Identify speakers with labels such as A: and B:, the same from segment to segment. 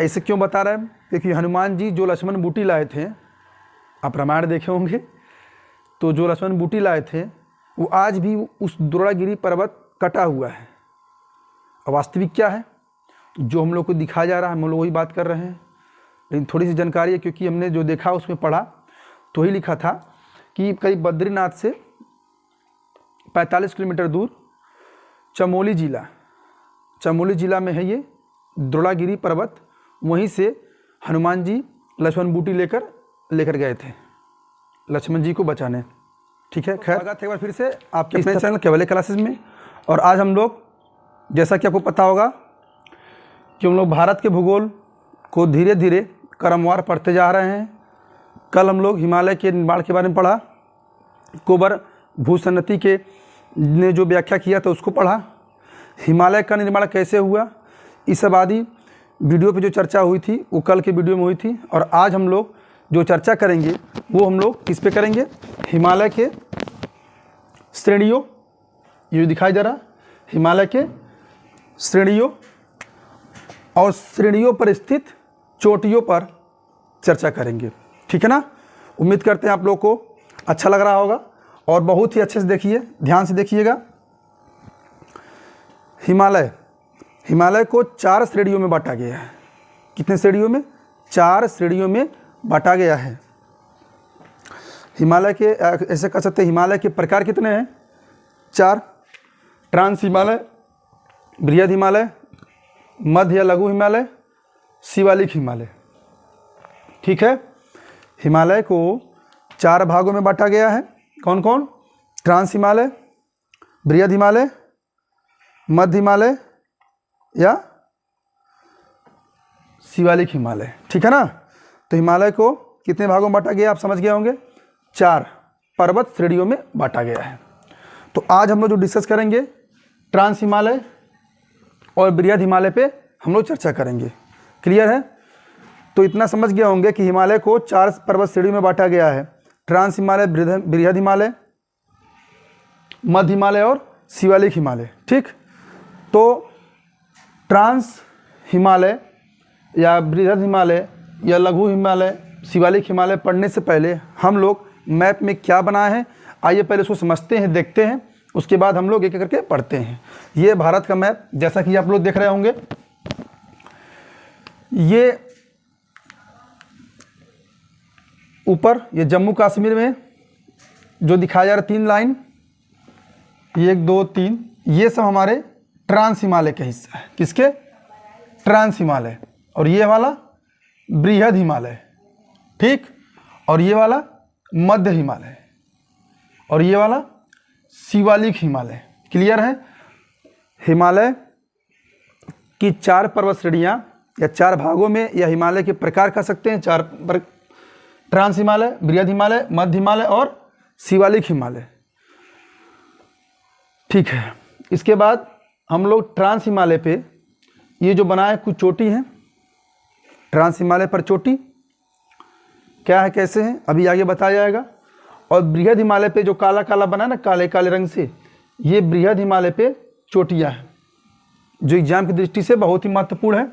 A: ऐसे क्यों बता रहे हैं? क्योंकि हनुमान जी जो लक्ष्मण बूटी लाए थे, आप रामायण देखे होंगे, तो जो लक्ष्मण बूटी लाए थे वो आज भी उस द्रोणागिरी पर्वत कटा हुआ है। और वास्तविक क्या है, जो हम लोग को दिखाया जा रहा है हम लोग वही बात कर रहे हैं। लेकिन थोड़ी सी जानकारी है, क्योंकि हमने जो देखा उसमें पढ़ा तो ही लिखा था कि करीब बद्रीनाथ से 45 किलोमीटर दूर चमोली जिला में है ये द्रोणागिरी पर्वत। वहीं से हनुमान जी लक्ष्मण बूटी लेकर गए थे लक्ष्मण जी को बचाने। ठीक है, खैर एक बार फिर से आपके अपने चैनल केवल क्लासेस में। और आज हम लोग, जैसा कि आपको पता होगा कि हम लोग भारत के भूगोल को धीरे धीरे क्रमवार पढ़ते जा रहे हैं। कल हम लोग हिमालय के निर्माण के बारे में पढ़ा, कुबर भूसन्नति के ने जो व्याख्या किया था उसको पढ़ा, हिमालय का निर्माण कैसे हुआ, इस सब आदि वीडियो पे जो चर्चा हुई थी वो कल के वीडियो में हुई थी। और आज हम लोग जो चर्चा करेंगे वो हम लोग किस पे करेंगे, हिमालय के श्रेणियों, ये दिखाई दे रहा हिमालय के श्रेणियों और श्रेणियों पर स्थित चोटियों पर चर्चा करेंगे। ठीक है ना। उम्मीद करते हैं आप लोग को अच्छा लग रहा होगा और बहुत ही अच्छे से देखिए, ध्यान से देखिएगा। हिमालय को 4 श्रेणियों में बांटा गया है। कितने श्रेणियों में? 4 श्रेणियों में बांटा गया है। हिमालय के ऐसे कह सकते हैं हिमालय के प्रकार कितने हैं? 4। ट्रांस हिमालय, बृहद हिमालय, मध्य या लघु हिमालय, शिवालिक हिमालय। ठीक है, हिमालय को 4 भागों में बांटा गया है। कौन कौन? ट्रांस हिमालय, बृहद हिमालय, मध्य हिमालय या शिवालिक हिमालय। ठीक है ना। तो हिमालय को कितने भागों में बांटा गया आप समझ गए होंगे, 4 पर्वत श्रेणियों में बांटा गया है। तो आज हम लोग जो डिस्कस करेंगे ट्रांस हिमालय और बृहद हिमालय पे हम लोग चर्चा करेंगे। क्लियर है? तो इतना समझ गए होंगे कि हिमालय को 4 पर्वत श्रेणियों में बांटा गया है, ट्रांस हिमालय, बृहद हिमालय, मध्य हिमालय और शिवालिक हिमालय। ठीक, तो ट्रांस हिमालय या बृहद हिमालय या लघु हिमालय, शिवालिक हिमालय पढ़ने से पहले हम लोग मैप में क्या बनाए हैं, आइए पहले उसको समझते हैं, देखते हैं, उसके बाद हम लोग एक एक करके पढ़ते हैं। ये भारत का मैप जैसा कि आप लोग देख रहे होंगे, ये ऊपर ये जम्मू कश्मीर में जो दिखाया जा रहा है 3 लाइन, 1 2 3, ये सब हमारे ट्रांस हिमालय का हिस्सा है। किसके? ट्रांस हिमालय। और ये वाला बृहद हिमालय। ठीक, और ये वाला मध्य हिमालय और ये वाला शिवालिक हिमालय। क्लियर है? हिमालय की 4 पर्वत श्रेणियां या 4 भागों में या हिमालय के प्रकार कह सकते हैं 4 ट्रांस हिमालय, बृहद हिमालय, मध्य हिमालय और शिवालिक हिमालय। ठीक है, इसके बाद हम लोग ट्रांस हिमालय पे ये जो बनाए कुछ चोटी हैं, ट्रांस हिमालय पर चोटी क्या है, कैसे हैं, अभी आगे बताया जाएगा। और बृहद हिमालय पे जो काला काला बना ना, काले काले रंग से, ये बृहद हिमालय पे चोटियां हैं जो एग्जाम की दृष्टि से बहुत ही महत्वपूर्ण है।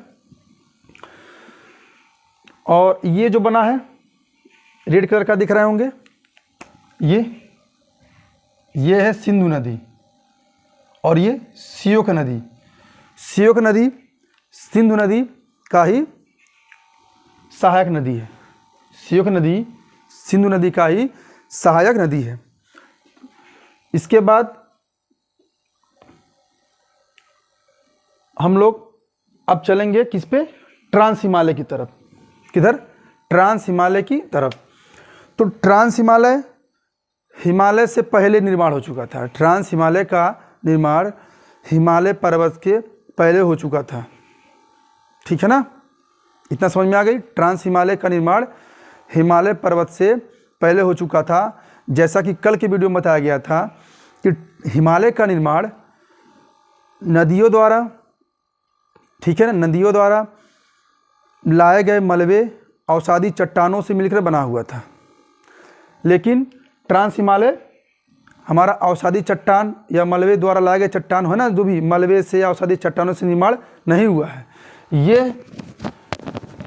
A: और ये जो बना है रेड कलर का दिख रहे होंगे, ये है सिंधु नदी और ये सियोक नदी। सियोक नदी सिंधु नदी का ही सहायक नदी है। सियोक नदी सिंधु नदी का ही सहायक नदी है। इसके बाद हम लोग अब चलेंगे किस पे? ट्रांस हिमालय की तरफ। किधर? ट्रांस हिमालय की तरफ। तो ट्रांस हिमालय हिमालय से पहले निर्माण हो चुका था। ट्रांस हिमालय का निर्माण हिमालय पर्वत के पहले हो चुका था। ठीक है ना, इतना समझ में आ गई। ट्रांस हिमालय का निर्माण हिमालय पर्वत से पहले हो चुका था। जैसा कि कल के वीडियो में बताया गया था कि हिमालय का निर्माण नदियों द्वारा, ठीक है ना, नदियों द्वारा लाए गए मलबे अवसादी चट्टानों से मिलकर बना हुआ था। लेकिन ट्रांस हिमालय हमारा अवसादी चट्टान या मलबे द्वारा लाए गए चट्टान है ना, जो भी मलबे से या अवसादी चट्टानों से निर्माण नहीं हुआ है। ये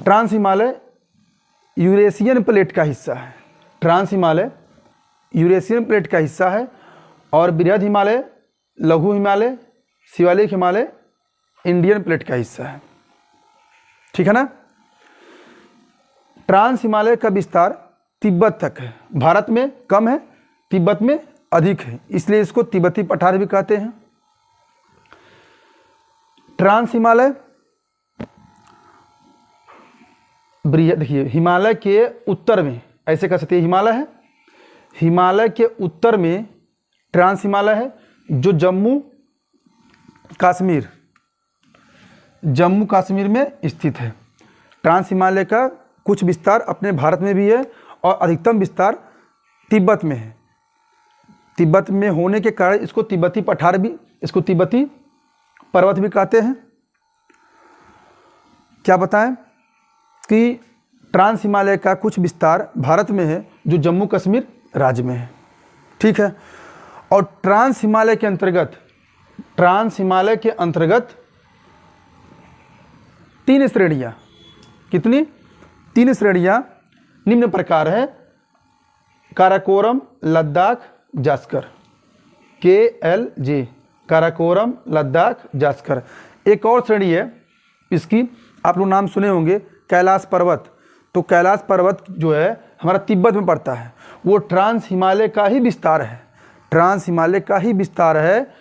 A: ट्रांस हिमालय यूरेशियन प्लेट का हिस्सा है। ट्रांस हिमालय यूरेशियन प्लेट का हिस्सा है और बृहद हिमालय, लघु हिमालय, शिवालिक हिमालय इंडियन प्लेट का हिस्सा है। ठीक है ना। ट्रांस हिमालय का विस्तार तिब्बत तक है। भारत में कम है, तिब्बत में अधिक है, इसलिए इसको तिब्बती पठार भी कहते हैं। ट्रांस हिमालय देखिए हिमालय के उत्तर में, ऐसे कह सकते हैं हिमालय है, हिमालय के उत्तर में ट्रांस हिमालय है जो जम्मू कश्मीर में स्थित है। ट्रांस हिमालय का कुछ विस्तार अपने भारत में भी है और अधिकतम विस्तार तिब्बत में है। तिब्बत में होने के कारण इसको तिब्बती पठार भी, इसको तिब्बती पर्वत भी कहते हैं। क्या बताएं कि ट्रांस हिमालय का कुछ विस्तार भारत में है जो जम्मू कश्मीर राज्य में है। ठीक है। और ट्रांस हिमालय के अंतर्गत 3 श्रेणियाँ, कितनी? 3 श्रेणियाँ निम्न प्रकार है। काराकोरम, लद्दाख, जास्कर, KLJ, काराकोरम, लद्दाख, जास्कर। एक और श्रेणी है इसकी, आप लोग नाम सुने होंगे, कैलाश पर्वत। तो कैलाश पर्वत जो है हमारा तिब्बत में पड़ता है, वो ट्रांस हिमालय का ही विस्तार है। ट्रांस हिमालय का ही विस्तार है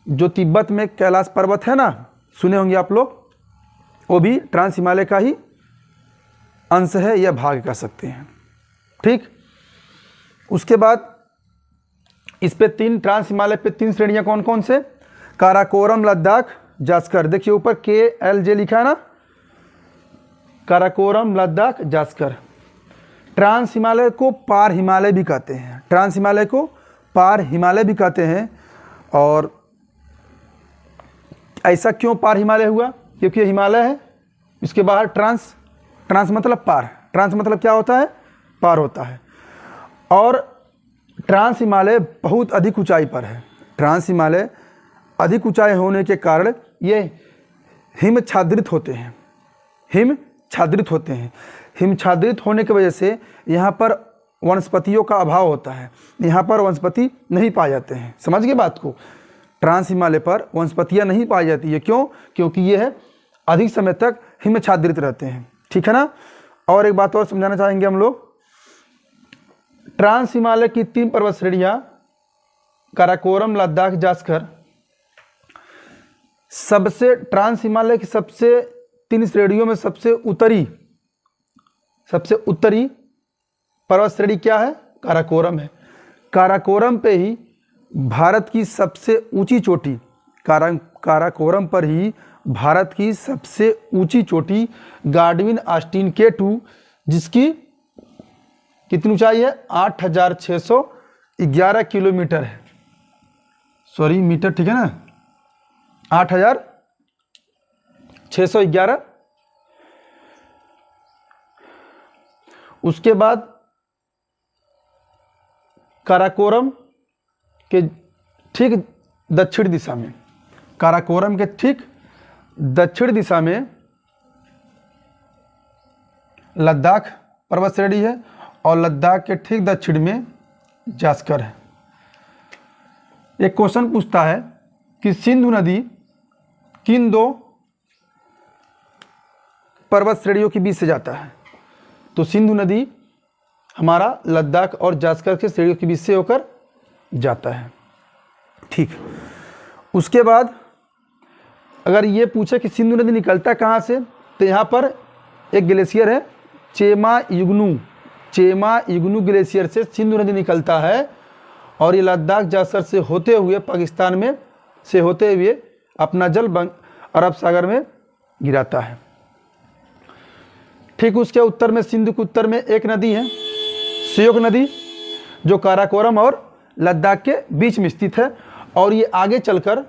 A: जो तिब्बत में कैलाश पर्वत है ना, सुने होंगे आप लोग, वो भी ट्रांस हिमालय का ही अंश है या भाग कह सकते हैं। ठीक। उसके बाद इस पे 3 ट्रांस हिमालय पे 3 श्रेणियां कौन कौन से? काराकोरम, लद्दाख, जास्कर। देखिए ऊपर KLJ लिखा है ना, काराकोरम, लद्दाख, जास्कर। ट्रांस हिमालय को पार हिमालय भी कहते हैं। ट्रांस हिमालय को पार हिमालय भी कहते हैं। और ऐसा क्यों पार हिमालय हुआ? क्योंकि ये हिमालय है, इसके बाहर ट्रांस मतलब पार, ट्रांस मतलब क्या होता है? पार होता है। और ट्रांस हिमालय बहुत अधिक ऊंचाई पर है। ट्रांस हिमालय अधिक ऊंचाई होने के कारण ये हिमच्छादित होते हैं। हिमच्छादित होने की वजह से यहाँ पर वनस्पतियों का अभाव होता है, यहाँ पर वनस्पति नहीं पाए जाते हैं। समझ गए बात को? ट्रांस हिमालय पर वनस्पतियाँ नहीं पाई जाती है। क्यों? क्योंकि ये है अधिक समय तक हिमच्छादित रहते हैं। ठीक है ना। और एक बात और समझाना चाहेंगे हम लोग, ट्रांस हिमालय की 3 पर्वत श्रेणियां काराकोरम, लद्दाख, जास्कर, सबसे ट्रांस हिमालय की सबसे 3 श्रेणियों में सबसे उत्तरी पर्वत श्रेणी क्या है? काराकोरम है। काराकोरम पे ही भारत की सबसे ऊंची चोटी, काराकोरम पर ही भारत की सबसे ऊंची चोटी गाडविन ऑस्टिन K2, जिसकी कितनी ऊंचाई है? 8611 किलोमीटर है। सॉरी मीटर, ठीक है ना, 8611। उसके बाद काराकोरम के ठीक दक्षिण दिशा में, काराकोरम के ठीक दक्षिण दिशा में लद्दाख पर्वत श्रेणी है और लद्दाख के ठीक दक्षिण में जास्कर है। एक क्वेश्चन पूछता है कि सिंधु नदी किन 2 पर्वत श्रेणियों के बीच से जाता है? तो सिंधु नदी हमारा लद्दाख और जास्कर के श्रेणियों के बीच से होकर जाता है। ठीक। उसके बाद अगर ये पूछे कि सिंधु नदी निकलता कहाँ से, तो यहाँ पर एक ग्लेशियर है चेमा इग्नू ग्लेशियर से सिंधु नदी निकलता है और ये लद्दाख जास्कर से होते हुए पाकिस्तान में से होते हुए अपना जल अरब सागर में गिराता है। ठीक। उसके उत्तर में, सिंधु के उत्तर में एक नदी है श्योक नदी, जो काराकोरम और लद्दाख के बीच में स्थित है और ये आगे चलकर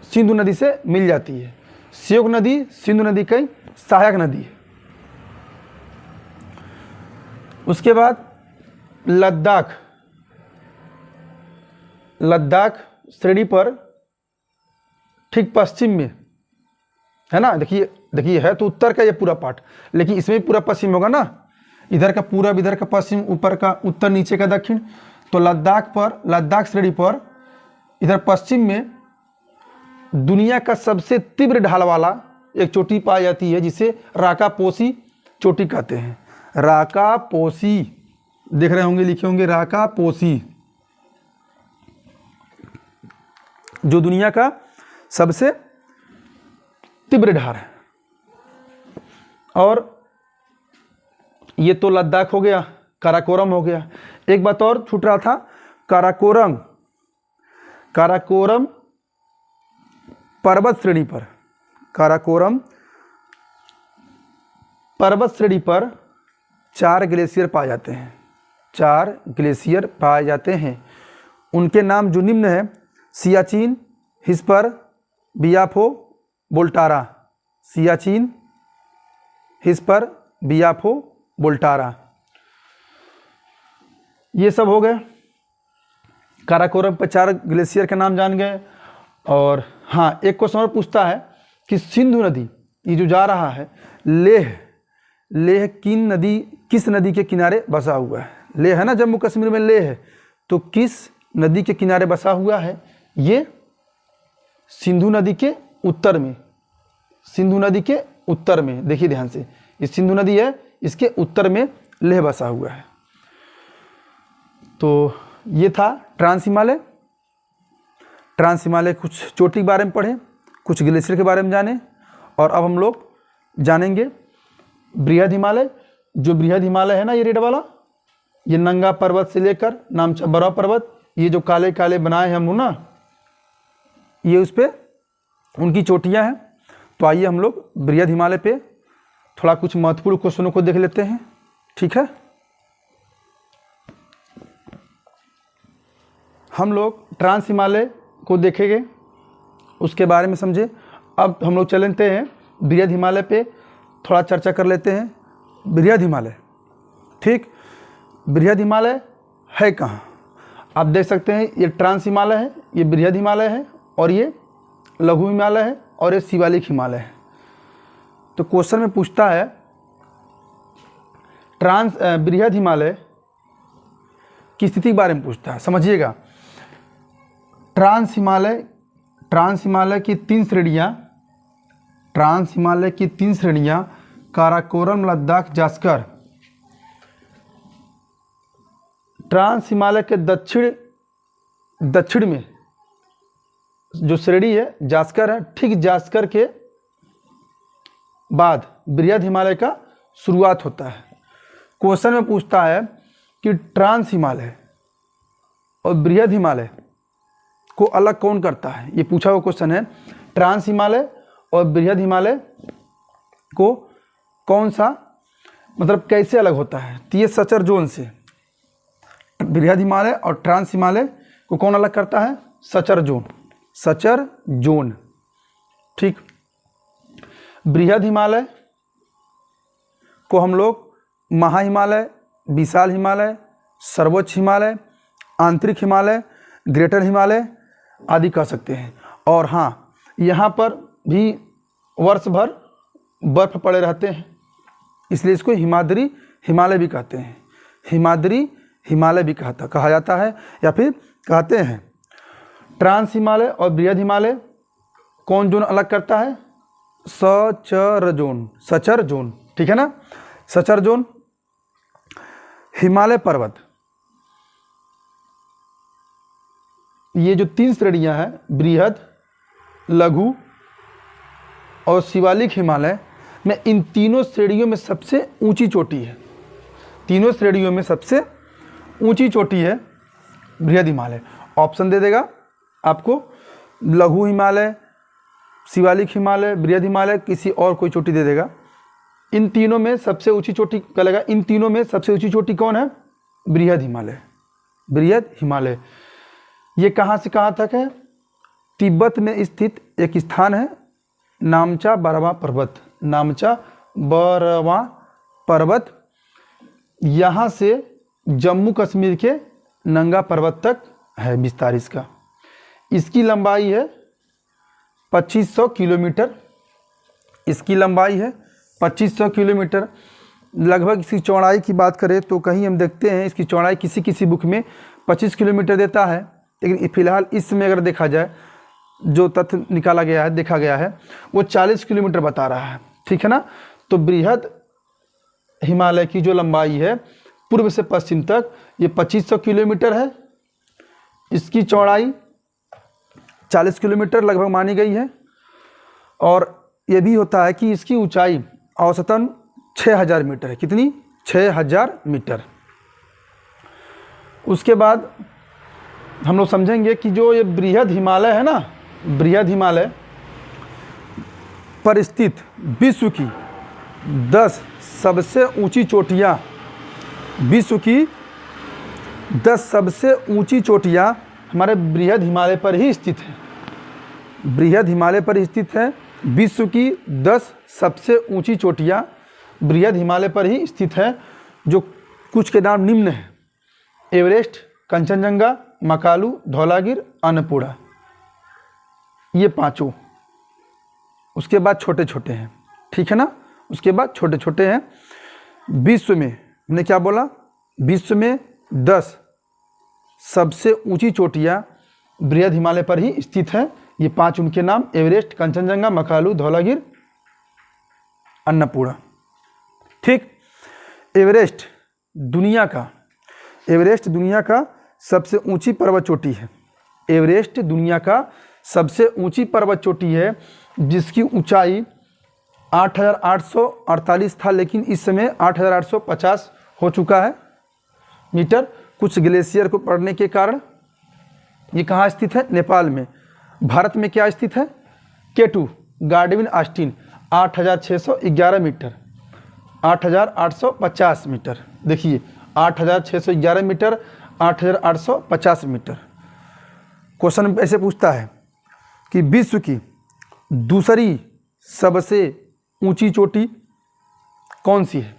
A: सिंधु नदी से मिल जाती है। श्योक नदी सिंधु नदी की सहायक नदी है। उसके बाद लद्दाख श्रेणी पर ठीक पश्चिम में है ना, देखिए देखिए है तो उत्तर का ये पूरा पार्ट, लेकिन इसमें भी पूरा पश्चिम होगा ना, इधर का पूरब, इधर का पश्चिम, ऊपर का उत्तर, नीचे का दक्षिण। तो लद्दाख श्रेणी पर इधर पश्चिम में दुनिया का सबसे तीव्र ढाल वाला एक चोटी पाई जाती है जिसे राकापोसी चोटी कहते हैं। राकापोसी, देख रहे होंगे, लिखे होंगे राकापोसी, जो दुनिया का सबसे तीव्र ढाल है। और ये तो लद्दाख हो गया, काराकोरम हो गया। एक बात और छूट रहा था, काराकोरम पर्वत श्रेणी पर, काराकोरम पर्वत श्रेणी पर 4 ग्लेशियर पाए जाते हैं, 4 ग्लेशियर पाए जाते हैं। उनके नाम जो निम्न है, सियाचिन, हिस्पर, बियाफो, बोल्टारा। सियाचिन, हिस्पर, बियाफो, बोल्टारा, ये सब हो गए। काराकोरम पर 4 ग्लेशियर का नाम जान गए। और हाँ, एक क्वेश्चन और पूछता है कि सिंधु नदी ये जो जा रहा है, लेह किस नदी के किनारे बसा हुआ है? लेह है ना, जम्मू कश्मीर में लेह है, तो किस नदी के किनारे बसा हुआ है? ये सिंधु नदी के उत्तर में, सिंधु नदी के उत्तर में, देखिए ध्यान से, ये सिंधु नदी है, इसके उत्तर में लेह बसा हुआ है। तो ये था ट्रांस हिमालय, कुछ चोटी के बारे में पढ़े, कुछ ग्लेशियर के बारे में जाने। और अब हम लोग जानेंगे बृहद हिमालय। जो बृहद हिमालय है ना, ये रेड वाला, ये नंगा पर्वत से लेकर नामचा बड़ा पर्वत, ये जो काले काले बनाए हैं हम लोग ना, ये उस पर उनकी चोटियाँ हैं। तो आइए हम लोग बृहद हिमालय पे थोड़ा कुछ महत्वपूर्ण क्वेश्चनों को देख लेते हैं, ठीक है। हम लोग ट्रांस हिमालय को देखेंगे, उसके बारे में समझे। अब हम लोग चलते हैं बृहद हिमालय पे, थोड़ा चर्चा कर लेते हैं। बृहद हिमालय, ठीक, बृहद हिमालय है कहाँ? आप देख सकते हैं, ये ट्रांस हिमालय है, ये बृहद हिमालय है, और ये लघु हिमालय है, और ये शिवालिक हिमालय है। तो क्वेश्चन में पूछता है बृहद हिमालय की स्थिति के बारे में पूछता है, समझिएगा। ट्रांस हिमालय की 3 श्रेणियाँ, ट्रांस हिमालय की 3 श्रेणियाँ, काराकोरम, लद्दाख, जास्कर। ट्रांस हिमालय के दक्षिण में जो श्रेणी है जास्कर है, ठीक जास्कर के बाद बृहद हिमालय का शुरुआत होता है। क्वेश्चन में पूछता है कि ट्रांस हिमालय और बृहद हिमालय को अलग कौन करता है? ये पूछा हुआ क्वेश्चन है। ट्रांस हिमालय और बृहद हिमालय को कौन सा, मतलब कैसे अलग होता है? तो ये सचर जोन से, बृहद हिमालय और ट्रांस हिमालय को कौन अलग करता है? सचर जोन, ठीक। बृहद हिमालय को हम लोग महाहिमालय, विशाल हिमालय, सर्वोच्च हिमालय, आंतरिक हिमालय, ग्रेटर हिमालय आदि कह सकते हैं। और हाँ, यहाँ पर भी वर्ष भर बर्फ पड़े रहते हैं, इसलिए इसको हिमाद्री हिमालय भी कहते हैं, हिमाद्री हिमालय भी कहा जाता है, या फिर कहते हैं। ट्रांस हिमालय और बृहद हिमालय कौन जोन अलग करता है? सचर जोन, ठीक है ना। सचर जोन, हिमालय पर्वत, ये जो 3 श्रेणियां हैं, बृहद, लघु और शिवालिक हिमालय में, इन तीनों श्रेणियों में सबसे ऊंची चोटी है, तीनों श्रेणियों में सबसे ऊंची चोटी है बृहद हिमालय। ऑप्शन दे देगा आपको, लघु हिमालय, शिवालिक हिमालय, बृहद हिमालय, किसी और कोई चोटी दे देगा। इन तीनों में सबसे ऊंची चोटी कहेगा, इन तीनों में सबसे ऊंची चोटी कौन है? बृहद हिमालय। ये कहाँ से कहाँ तक है? तिब्बत में स्थित एक स्थान है, नामचा बरवा पर्वत, यहाँ से जम्मू कश्मीर के नंगा पर्वत तक है विस्तार इसका। इसकी लंबाई है 2500 किलोमीटर इसकी लंबाई है 2500 किलोमीटर। लगभग इसकी चौड़ाई की बात करें तो कहीं हम देखते हैं इसकी चौड़ाई किसी किसी बुक में 25 किलोमीटर देता है, लेकिन फिलहाल इस समय अगर देखा जाए जो तथ्य निकाला गया है, देखा गया है, वो 40 किलोमीटर बता रहा है। ठीक है ना। तो बृहद हिमालय की जो लंबाई है पूर्व से पश्चिम तक ये 2500 किलोमीटर है। इसकी चौड़ाई 40 किलोमीटर लगभग मानी गई है, और ये भी होता है कि इसकी ऊंचाई औसतन 6000 मीटर है। कितनी? 6000 मीटर। उसके बाद हम लोग समझेंगे कि जो ये बृहद हिमालय है ना, बृहद हिमालय पर स्थित विश्व की 10 सबसे ऊंची चोटियाँ, विश्व की 10 सबसे ऊंची चोटियाँ हमारे बृहद हिमालय पर ही स्थित है। बृहद हिमालय पर स्थित है। विश्व की 10 सबसे ऊंची चोटियाँ बृहद हिमालय पर ही स्थित है, जो कुछ के नाम निम्न हैं: एवरेस्ट, कंचनजंगा, मकालू, धौलागिर, अन्नपूर्णा। ये पांचों। उसके बाद छोटे छोटे हैं। ठीक है ना। उसके बाद छोटे छोटे हैं। विश्व में हमने क्या बोला? विश्व में 10 सबसे ऊंची चोटियाँ बृहद हिमालय पर ही स्थित है। ये 5 उनके नाम: एवरेस्ट, कंचनजंगा, मकालू, धौलागिर, अन्नपूर्णा। ठीक। एवरेस्ट दुनिया का सबसे ऊंची पर्वत चोटी है। एवरेस्ट दुनिया का सबसे ऊंची पर्वत चोटी है, जिसकी ऊंचाई 8848 था, लेकिन इस समय 8850 हो चुका है मीटर, कुछ ग्लेशियर को पड़ने के कारण। ये कहाँ स्थित है? नेपाल में। भारत में क्या स्थित है? K2 Godwin Austin 8611 metre, 8850 metre. देखिए 8611 मीटर, 8850 मीटर। क्वेश्चन ऐसे पूछता है कि विश्व की दूसरी सबसे ऊंची चोटी कौन सी है?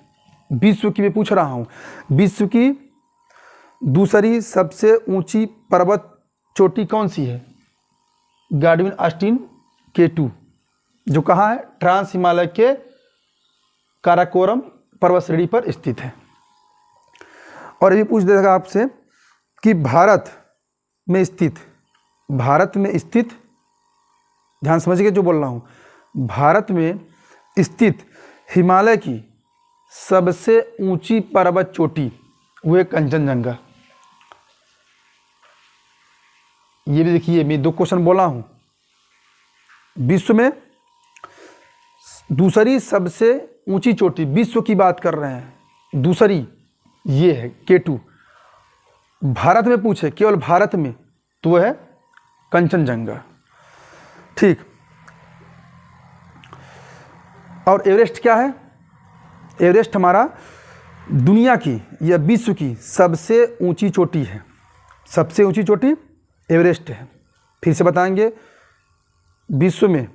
A: विश्व की मैं पूछ रहा हूँ, विश्व की दूसरी सबसे ऊंची पर्वत चोटी कौन सी है? गार्डविन ऑस्टिन K2, जो कहाँ है? ट्रांस हिमालय के काराकोरम पर्वत श्रेणी पर स्थित है। और ये भी पूछ देगा आपसे कि भारत में स्थित, ध्यान समझिए जो बोल रहा हूँ, भारत में स्थित हिमालय की सबसे ऊंची पर्वत चोटी वो है कंचनजंगा। ये भी देखिए, मैं 2 क्वेश्चन बोला हूँ। विश्व में दूसरी सबसे ऊंची चोटी, विश्व की बात कर रहे हैं, दूसरी ये है K2। भारत में पूछे, केवल भारत में, तो वह है कंचनजंगा। ठीक। और एवरेस्ट क्या है? एवरेस्ट हमारा दुनिया की या विश्व की सबसे ऊंची चोटी है। सबसे ऊंची चोटी एवरेस्ट है। फिर से बताएंगे, विश्व में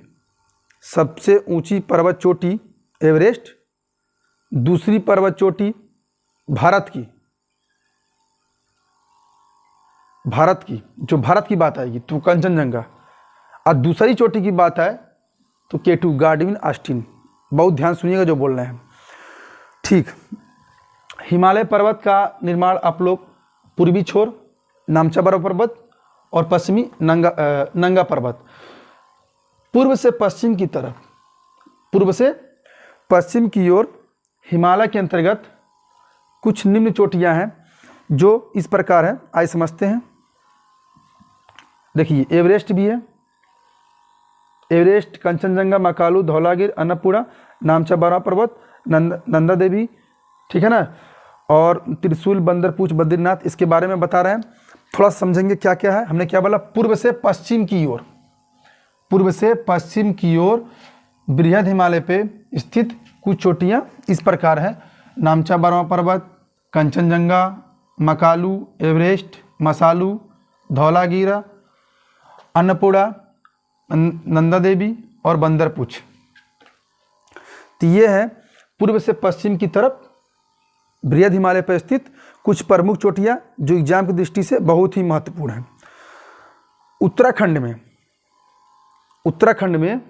A: सबसे ऊंची पर्वत चोटी एवरेस्ट, दूसरी पर्वत चोटी भारत की, जो भारत की बात आएगी तो कंचनजंगा, और दूसरी चोटी की बात आए तो K2 गार्डविन ऑस्टिन। बहुत ध्यान सुनिएगा जो बोल रहे हैं। ठीक। हिमालय पर्वत का निर्माण आप लोग पूर्वी छोर नामचा बर्फ पर्वत और पश्चिमी नंगा पर्वत, पूर्व से पश्चिम की ओर हिमालय के अंतर्गत कुछ निम्न चोटियां हैं जो इस प्रकार है। आइए समझते हैं। देखिए एवरेस्ट भी है, एवरेस्ट, कंचनजंगा, मकालू, धौलागिर, अन्नपूर्णा, नामचा बर्फ पर्वत, नंदा देवी। ठीक है ना। और त्रिशूल, बंदरपूछ, बद्रीनाथ, इसके बारे में बता रहे हैं। थोड़ा समझेंगे क्या क्या है। हमने क्या बोला? पूर्व से पश्चिम की ओर बृहद हिमालय पे स्थित कुछ चोटियां इस प्रकार है: नामचा बर्फ पर्वत, कंचनजंगा, मकालू, एवरेस्ट, मसालू, धौलागिर, अन्नपूर्णा, नंदा देवी और बंदरपूछ। तो ये है पूर्व से पश्चिम की तरफ बृहद हिमालय पर स्थित कुछ प्रमुख चोटियां जो एग्जाम की दृष्टि से बहुत ही महत्वपूर्ण है। उत्तराखंड में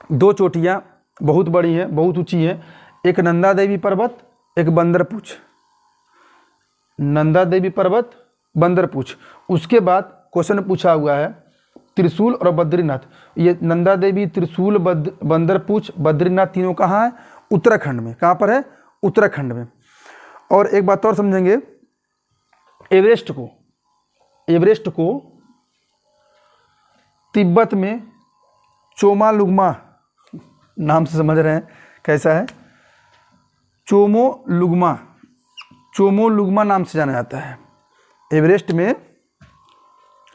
A: दो चोटियाँ बहुत बड़ी हैं, बहुत ऊंची हैं, एक नंदा देवी पर्वत, एक बंदरपूछ। नंदा देवी पर्वत, बंदरपूछ। उसके बाद क्वेश्चन पूछा हुआ है त्रिशूल और बद्रीनाथ। ये नंदा देवी, त्रिशूल, बंदरपूछ, बद्रीनाथ तीनों कहाँ है? उत्तराखंड में। कहाँ पर है? उत्तराखंड में। और एक बात और समझेंगे, एवरेस्ट को तिब्बत में चोमालुंगमा नाम से समझ रहे हैं, कैसा है? चोमोलुंगमा नाम से जाना जाता है।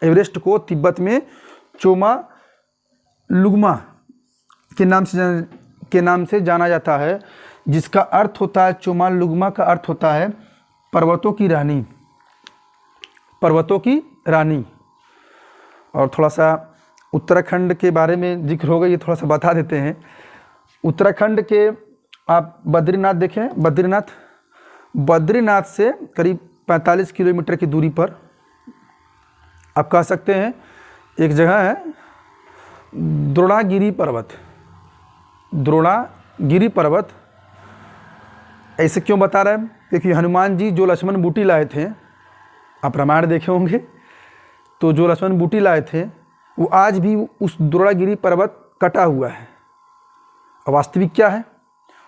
A: एवरेस्ट को तिब्बत में चोमालुंगमा के नाम से जाना जाता है, जिसका अर्थ होता है, चोमालुंगमा का अर्थ होता है पर्वतों की रानी। और थोड़ा सा उत्तराखंड के बारे में जिक्र होगा, ये थोड़ा सा बता देते हैं। उत्तराखंड के आप बद्रीनाथ देखें, बद्रीनाथ से करीब 45 किलोमीटर की दूरी पर आप कह सकते हैं एक जगह है द्रोणागिरी पर्वत। ऐसे क्यों बता रहे हैं? क्योंकि हनुमान जी जो लक्ष्मण बूटी लाए थे, आप रामायण देखे होंगे, तो जो लक्ष्मण बूटी लाए थे वो आज भी उस द्रोणागिरी पर्वत कटा हुआ है। वास्तविक क्या है?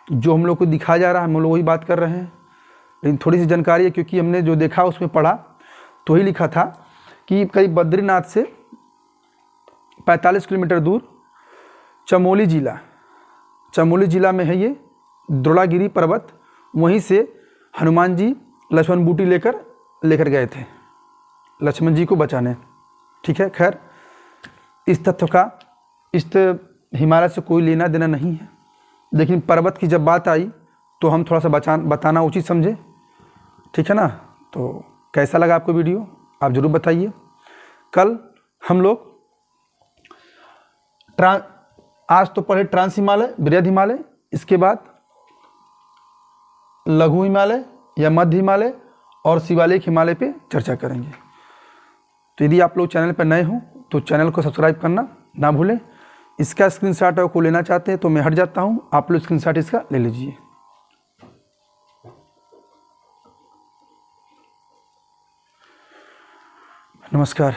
A: जो हम लोग को दिखाया जा रहा है, हम लोग वही बात कर रहे हैं, लेकिन थोड़ी सी जानकारी है, क्योंकि हमने जो देखा उसमें पढ़ा तो ही लिखा था कि करीब बद्रीनाथ से 45 किलोमीटर दूर चमोली जिला में है ये द्रोणागिरी पर्वत। वहीं से हनुमान जी लक्ष्मण बूटी लेकर गए थे लक्ष्मण जी को बचाने। ठीक है, खैर इस तथ्य का इस हिमालय से कोई लेना देना नहीं है, लेकिन पर्वत की जब बात आई तो हम थोड़ा सा बताना उचित समझे। ठीक है ना? तो कैसा लगा आपको वीडियो, आप ज़रूर बताइए। कल हम लोग आज तो पढ़े ट्रांस हिमालय, बृहद हिमालय, इसके बाद लघु हिमालय या मध्य हिमालय और शिवालिक हिमालय पे चर्चा करेंगे। तो यदि आप लोग चैनल पर नए हो तो चैनल को सब्सक्राइब करना ना भूलें। इसका स्क्रीनशॉट को लेना चाहते हैं तो मैं हट जाता हूँ, आप लोग स्क्रीनशॉट इसका ले लीजिए। नमस्कार।